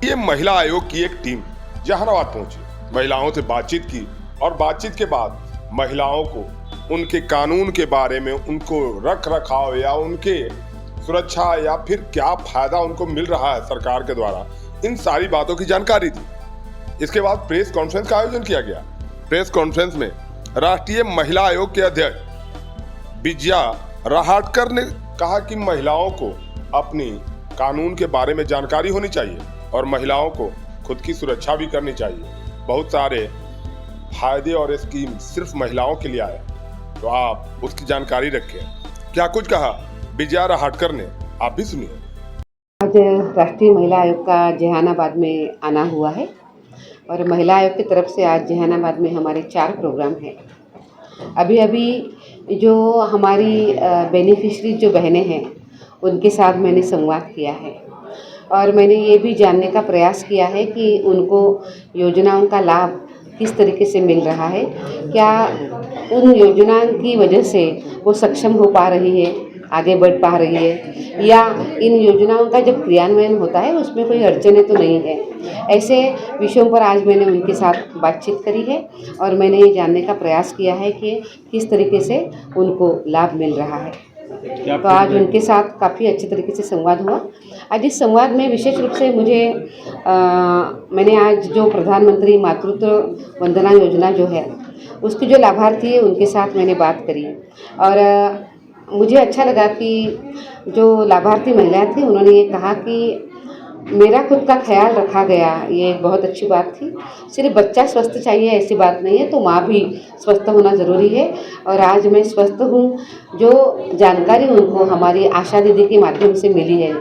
ये महिला आयोग की एक टीम जहानाबाद पहुंची, महिलाओं से बातचीत की और बातचीत के बाद महिलाओं को उनके कानून के बारे में, उनको रख रखाव या उनके सुरक्षा या फिर क्या फायदा उनको मिल रहा है सरकार के द्वारा, इन सारी बातों की जानकारी दी। इसके बाद प्रेस कॉन्फ्रेंस का आयोजन किया गया। प्रेस कॉन्फ्रेंस में राष्ट्रीय महिला आयोग के अध्यक्ष विजया रहाटकर ने कहा कि महिलाओं को अपनी कानून के बारे में जानकारी होनी चाहिए और महिलाओं को खुद की सुरक्षा भी करनी चाहिए। बहुत सारे फायदे और स्कीम सिर्फ महिलाओं के लिए आए, तो आप उसकी जानकारी रखें। क्या कुछ कहा विजया रहाटकर ने, आप भी सुनिए। आज राष्ट्रीय महिला आयोग का जहानाबाद में आना हुआ है और महिला आयोग की तरफ से आज जहानाबाद में हमारे 4 प्रोग्राम हैं। अभी जो हमारी बेनिफिशरीज जो बहनें हैं उनके साथ मैंने संवाद किया है और मैंने ये भी जानने का प्रयास किया है कि उनको योजनाओं का लाभ किस तरीके से मिल रहा है, क्या उन योजनाओं की वजह से वो सक्षम हो पा रही है, आगे बढ़ पा रही है, या इन योजनाओं का जब क्रियान्वयन होता है उसमें कोई अड़चनें तो नहीं है। ऐसे विषयों पर आज मैंने उनके साथ बातचीत करी है और मैंने ये जानने का प्रयास किया है कि किस तरीके से उनको लाभ मिल रहा है। तो आज उनके साथ काफ़ी अच्छे तरीके से संवाद हुआ। आज इस संवाद में विशेष रूप से मैंने आज जो प्रधानमंत्री मातृत्व वंदना योजना जो है उसकी जो लाभार्थी है उनके साथ मैंने बात करी और मुझे अच्छा लगा कि जो लाभार्थी महिलाएं थी उन्होंने ये कहा कि मेरा खुद का ख्याल रखा गया, ये एक बहुत अच्छी बात थी। सिर्फ बच्चा स्वस्थ चाहिए ऐसी बात नहीं है, तो माँ भी स्वस्थ होना ज़रूरी है और आज मैं स्वस्थ हूँ। जो जानकारी उनको हमारी आशा दीदी के माध्यम से मिली है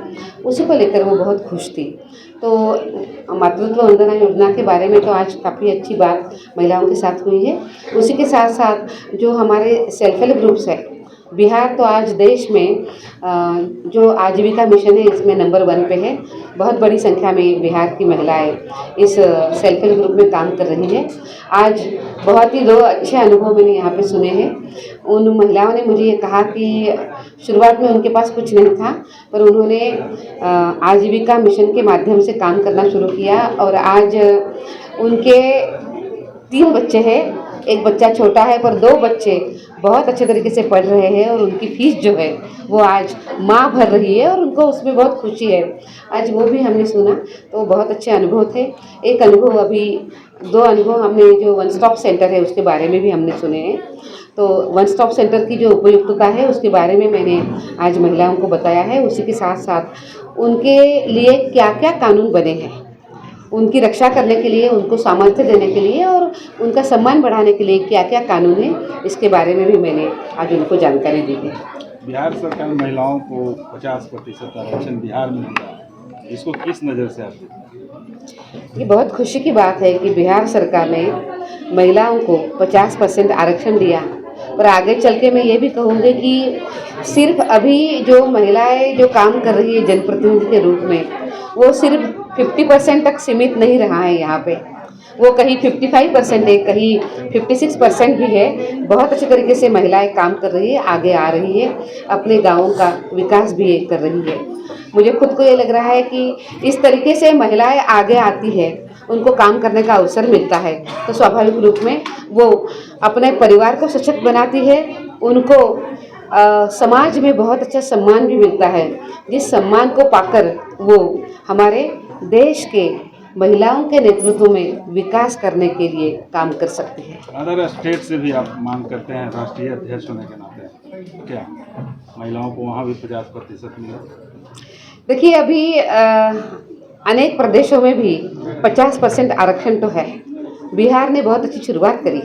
उसी को लेकर वो बहुत खुश थी। तो मातृत्व वंदना योजना के बारे में तो आज काफ़ी अच्छी बात महिलाओं के साथ हुई है। उसी के साथ साथ जो हमारे सेल्फ हेल्प ग्रुप्स है, बिहार तो आज देश में जो आजीविका मिशन है इसमें नंबर 1 पे है। बहुत बड़ी संख्या में बिहार की महिलाएं इस सेल्फ हेल्प ग्रुप में काम कर रही हैं। आज बहुत ही 2 अच्छे अनुभव मैंने यहाँ पे सुने हैं। उन महिलाओं ने मुझे ये कहा कि शुरुआत में उनके पास कुछ नहीं था, पर उन्होंने आजीविका मिशन के माध्यम से काम करना शुरू किया और आज उनके 3 बच्चे हैं। एक बच्चा छोटा है पर 2 बच्चे बहुत अच्छे तरीके से पढ़ रहे हैं और उनकी फीस जो है वो आज माँ भर रही है और उनको उसमें बहुत खुशी है। आज वो भी हमने सुना, तो बहुत अच्छे अनुभव थे। एक अनुभव अभी 2 अनुभव हमने जो वन स्टॉप सेंटर है उसके बारे में भी हमने सुने हैं। तो वन स्टॉप सेंटर की जो उपयुक्तता है उसके बारे में मैंने आज महिलाओं को बताया है। उसी के साथ साथ उनके लिए क्या क्या कानून बने हैं, उनकी रक्षा करने के लिए, उनको सामर्थ्य देने के लिए और उनका सम्मान बढ़ाने के लिए क्या क्या कानून है, इसके बारे में भी मैंने आज उनको जानकारी दी है। बिहार सरकार महिलाओं को 50% आरक्षण बिहार में दिया, इसको किस नज़र से आप देखते हैं? ये बहुत खुशी की बात है कि बिहार सरकार ने महिलाओं को 50% आरक्षण दिया, पर आगे चल के मैं ये भी कहूँगी कि सिर्फ अभी जो महिलाएं जो काम कर रही है जनप्रतिनिधि के रूप में, वो सिर्फ 50% तक सीमित नहीं रहा है। यहाँ पे वो कहीं 55% है, कहीं 56% भी है। बहुत अच्छे तरीके से महिलाएं काम कर रही है, आगे आ रही है, अपने गाँवों का विकास भी कर रही है। मुझे खुद को ये लग रहा है कि इस तरीके से महिलाएं आगे आती है, उनको काम करने का अवसर मिलता है, तो स्वाभाविक रूप में वो अपने परिवार को सशक्त बनाती है, उनको समाज में बहुत अच्छा सम्मान भी मिलता है, जिस सम्मान को पाकर वो हमारे देश के महिलाओं के नेतृत्व में विकास करने के लिए काम कर सकती है। अदर स्टेट से भी आप मांग करते हैं राष्ट्रीय अध्यक्ष होने के नाते, क्या महिलाओं को वहाँ भी 50% मिले? देखिए, अभी अनेक प्रदेशों में भी 50% आरक्षण तो है। बिहार ने बहुत अच्छी शुरुआत करी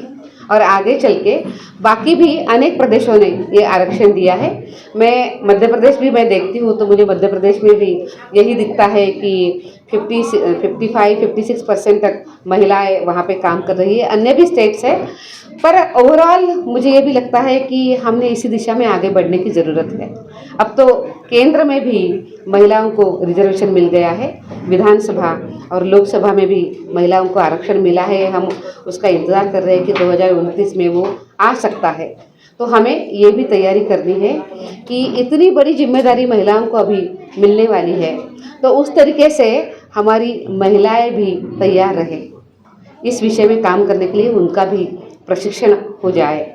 और आगे चल के बाकी भी अनेक प्रदेशों ने ये आरक्षण दिया है। मैं मध्य प्रदेश भी मैं देखती हूँ तो मुझे मध्य प्रदेश में भी यही दिखता है कि 55-56% तक महिलाएं वहाँ पे काम कर रही है। अन्य भी स्टेट्स है, पर ओवरऑल मुझे ये भी लगता है कि हमने इसी दिशा में आगे बढ़ने की ज़रूरत है। अब तो केंद्र में भी महिलाओं को रिजर्वेशन मिल गया है, विधानसभा और लोकसभा में भी महिलाओं को आरक्षण मिला है। हम उसका इंतज़ार कर रहे हैं कि 2029 में वो आ सकता है। तो हमें ये भी तैयारी करनी है कि इतनी बड़ी जिम्मेदारी महिलाओं को अभी मिलने वाली है, तो उस तरीके से हमारी महिलाएं भी तैयार रहे, इस विषय में काम करने के लिए उनका भी प्रशिक्षण हो जाए।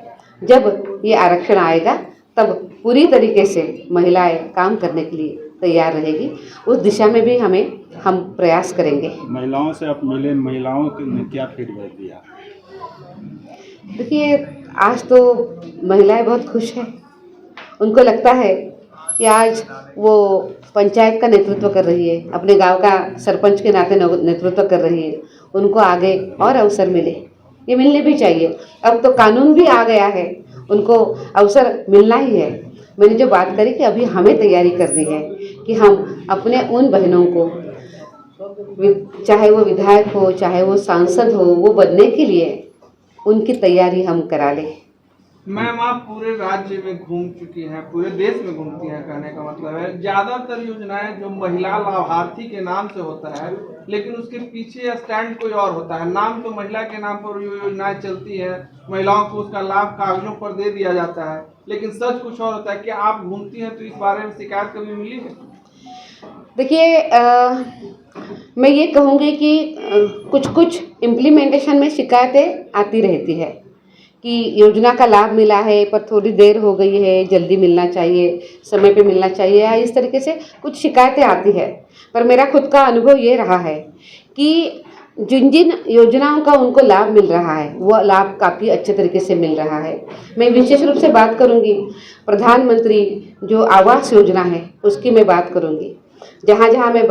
जब ये आरक्षण आएगा तब पूरी तरीके से महिलाएं काम करने के लिए तैयार रहेगी। उस दिशा में भी हम प्रयास करेंगे। महिलाओं से आप मिले, महिलाओं ने क्या फीडबैक दिया? देखिए, आज तो महिलाएं बहुत खुश हैं। उनको लगता है कि आज वो पंचायत का नेतृत्व कर रही है, अपने गांव का सरपंच के नाते नेतृत्व कर रही है। उनको आगे और अवसर मिले, ये मिलने भी चाहिए। अब तो कानून भी आ गया है, उनको अवसर मिलना ही है। मैंने जो बात करी कि अभी हमें तैयारी करनी है कि हम अपने उन बहनों को, चाहे वो विधायक हो, चाहे वो सांसद हो, वो बनने के लिए उनकी तैयारी हम करा लें। मैम, आप पूरे राज्य में घूम चुकी हैं, पूरे देश में घूमती हैं, कहने का मतलब है ज्यादातर योजनाएं जो महिला लाभार्थी के नाम से होता है, लेकिन उसके पीछे स्टैंड कोई और होता है। नाम तो महिला के नाम पर योजनाएं चलती है, महिलाओं को उसका लाभ कागजों पर दे दिया जाता है, लेकिन सच कुछ और होता है। क्या आप घूमती हैं तो इस बारे में शिकायत कभी मिली है? देखिए, मैं ये कहूँगी कि कुछ इम्प्लीमेंटेशन में शिकायतें आती रहती है कि योजना का लाभ मिला है पर थोड़ी देर हो गई है, जल्दी मिलना चाहिए, समय पे मिलना चाहिए, या इस तरीके से कुछ शिकायतें आती है। पर मेरा खुद का अनुभव ये रहा है कि जिन जिन योजनाओं का उनको लाभ मिल रहा है वो लाभ काफ़ी अच्छे तरीके से मिल रहा है। मैं विशेष रूप से बात करूँगी प्रधानमंत्री जो आवास योजना है उसकी मैं बात करूँगी। जहाँ जहाँ मैं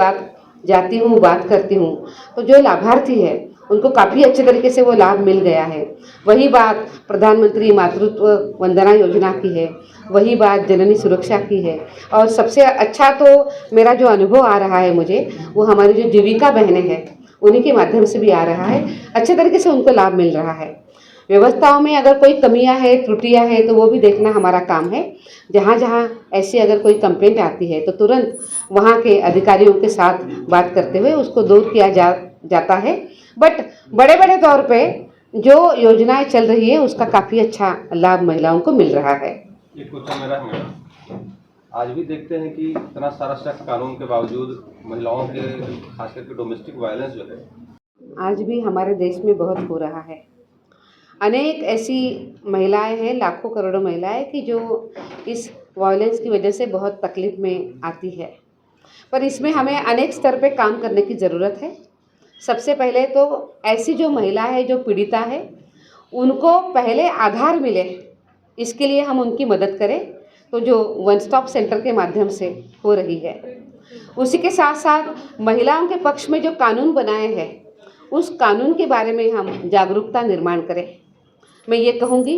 जाती हूँ, बात करती हूँ, तो जो लाभार्थी है उनको काफ़ी अच्छे तरीके से वो लाभ मिल गया है। वही बात प्रधानमंत्री मातृत्व वंदना योजना की है, वही बात जननी सुरक्षा की है, और सबसे अच्छा तो मेरा जो अनुभव आ रहा है मुझे, वो हमारी जो जीविका बहनें हैं उन्हीं के माध्यम से भी आ रहा है। अच्छे तरीके से उनको लाभ मिल रहा है। व्यवस्थाओं में अगर कोई कमियां है, त्रुटियां है, तो वो भी देखना हमारा काम है। जहाँ जहाँ ऐसी अगर कोई कंप्लेंट आती है तो तुरंत वहाँ के अधिकारियों के साथ बात करते हुए उसको दूर किया जाता है। बट बड़े बड़े तौर पे जो योजनाएं चल रही है उसका काफ़ी अच्छा लाभ महिलाओं को मिल रहा है। एक क्वेश्चन मेरा है, आज भी देखते हैं कि इतना सारा सख्त कानून के बावजूद महिलाओं के खास करके डोमेस्टिक वायलेंस जो है आज भी हमारे देश में बहुत हो रहा है। अनेक ऐसी महिलाएं हैं, लाखों करोड़ों महिलाएं कि जो इस वायलेंस की वजह से बहुत तकलीफ में आती है। पर इसमें हमें अनेक स्तर पे काम करने की ज़रूरत है। सबसे पहले तो ऐसी जो महिला है, जो पीड़िता है, उनको पहले आधार मिले, इसके लिए हम उनकी मदद करें, तो जो वन स्टॉप सेंटर के माध्यम से हो रही है। उसी के साथ साथ महिलाओं के पक्ष में जो कानून बनाए हैं उस कानून के बारे में हम जागरूकता निर्माण करें। मैं ये कहूँगी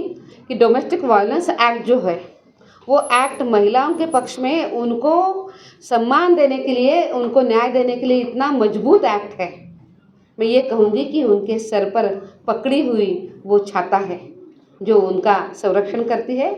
कि डोमेस्टिक वायलेंस एक्ट जो है वो एक्ट महिलाओं के पक्ष में उनको सम्मान देने के लिए, उनको न्याय देने के लिए इतना मजबूत एक्ट है। मैं ये कहूँगी कि उनके सर पर पकड़ी हुई वो छाता है जो उनका संरक्षण करती है।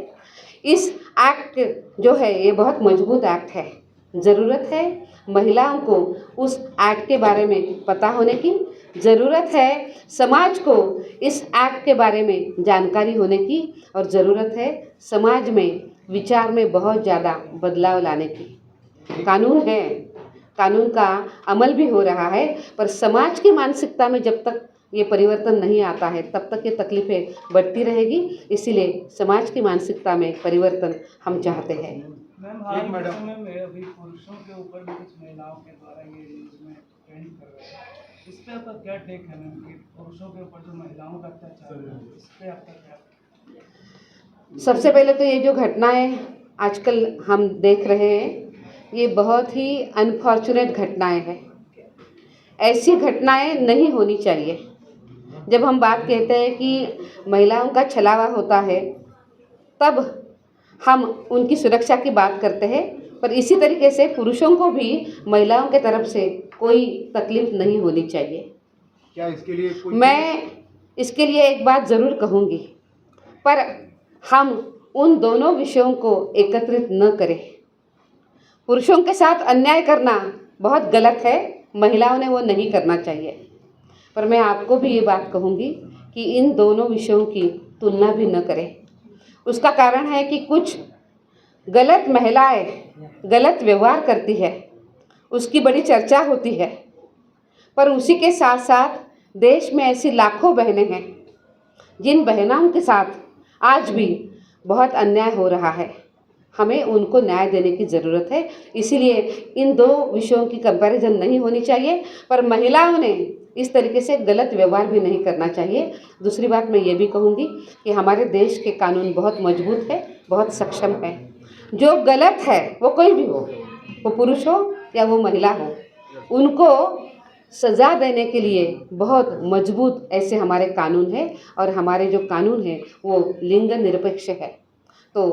इस एक्ट जो है ये बहुत मजबूत एक्ट है। ज़रूरत है महिलाओं को उस एक्ट के बारे में पता होने की, ज़रूरत है समाज को इस एक्ट के बारे में जानकारी होने की, और ज़रूरत है समाज में विचार में बहुत ज़्यादा बदलाव लाने की। कानून है, कानून का अमल भी हो रहा है, पर समाज की मानसिकता में जब तक ये परिवर्तन नहीं आता है तब तक ये तकलीफ़ें बढ़ती रहेगी। इसीलिए समाज की मानसिकता में परिवर्तन हम चाहते हैं। मैम, हाल के समय में अभी पुरुषों के ऊपर भी कुछ महिलाओं के द्वारा ये इसमें ट्रेंड कर रहे हैं, इस पे आपका क्या टेक है मैम, कि पुरुषों के ऊपर जो महिलाओं का अत्याचार है इस पे आपका क्या? सबसे पहले तो ये जो घटनाएं आजकल हम देख रहे हैं ये बहुत ही अनफॉर्चुनेट घटनाएं हैं। ऐसी घटनाएं नहीं होनी चाहिए। जब हम बात कहते हैं कि महिलाओं का छलावा होता है तब हम उनकी सुरक्षा की बात करते हैं, पर इसी तरीके से पुरुषों को भी महिलाओं के तरफ से कोई तकलीफ नहीं होनी चाहिए। क्या इसके लिए कोई मैं इसके लिए एक बात ज़रूर कहूँगी, पर हम उन दोनों विषयों को एकत्रित न करें। पुरुषों के साथ अन्याय करना बहुत गलत है, महिलाओं ने वो नहीं करना चाहिए। पर मैं आपको भी ये बात कहूँगी कि इन दोनों विषयों की तुलना भी न करें। उसका कारण है कि कुछ गलत महिलाएं गलत व्यवहार करती है, उसकी बड़ी चर्चा होती है, पर उसी के साथ साथ देश में ऐसी लाखों बहनें हैं जिन बहनों के साथ आज भी बहुत अन्याय हो रहा है। हमें उनको न्याय देने की ज़रूरत है। इसीलिए इन दो विषयों की कंपैरिजन नहीं होनी चाहिए, पर महिलाओं ने इस तरीके से गलत व्यवहार भी नहीं करना चाहिए। दूसरी बात मैं ये भी कहूँगी कि हमारे देश के कानून बहुत मजबूत है, बहुत सक्षम है। जो गलत है वो कोई भी हो, वो पुरुष हो या वो महिला हो, उनको सज़ा देने के लिए बहुत मजबूत ऐसे हमारे कानून हैं और हमारे जो कानून हैं वो लिंग निरपेक्ष है। तो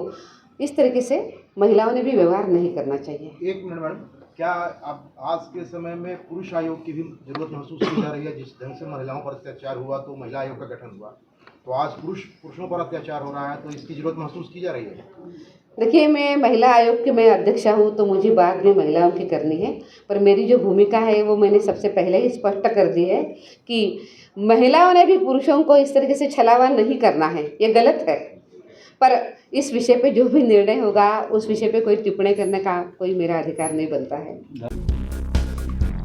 इस तरीके से महिलाओं ने भी व्यवहार नहीं करना चाहिए। एक मिनट मैडम, क्या आप आज के समय में पुरुष आयोग की भी जरूरत महसूस की जा रही है? जिस ढंग से महिलाओं पर अत्याचार हुआ तो महिला आयोग का गठन हुआ, तो आज पुरुषों पर अत्याचार हो रहा है, तो इसकी जरूरत महसूस की जा रही है? देखिए, मैं महिला आयोग की मैं अध्यक्षा हूँ, तो मुझे बाद में महिलाओं की करनी है, पर मेरी जो भूमिका है वो मैंने सबसे पहले ही स्पष्ट कर दी है कि महिलाओं ने भी पुरुषों को इस तरीके से छलावा नहीं करना है, ये गलत है। पर इस विषय पे जो भी निर्णय होगा उस विषय पे कोई टिप्पणी करने का कोई मेरा अधिकार नहीं बनता है।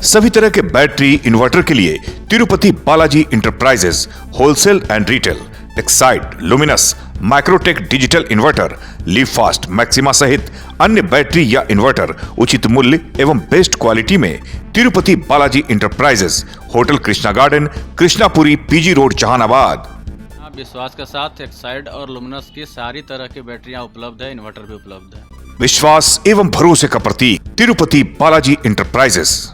सभी तरह के बैटरी इन्वर्टर के लिए Tirupati Balaji enterprises wholesale and retail, Exide, luminous, Microtek digital inverter, leave fast, maxima सहित अन्य बैटरी या इन्वर्टर उचित मूल्य एवं बेस्ट क्वालिटी में Tirupati Balaji enterprises, hotel Krishna garden, Krishnapuri, PG road, Jahanabad. विश्वास के साथ एक्साइड और लुमिनस की सारी तरह की बैटरियां उपलब्ध है, इन्वर्टर भी उपलब्ध है। विश्वास एवं भरोसे का प्रतीक तिरुपति बालाजी इंटरप्राइजेस।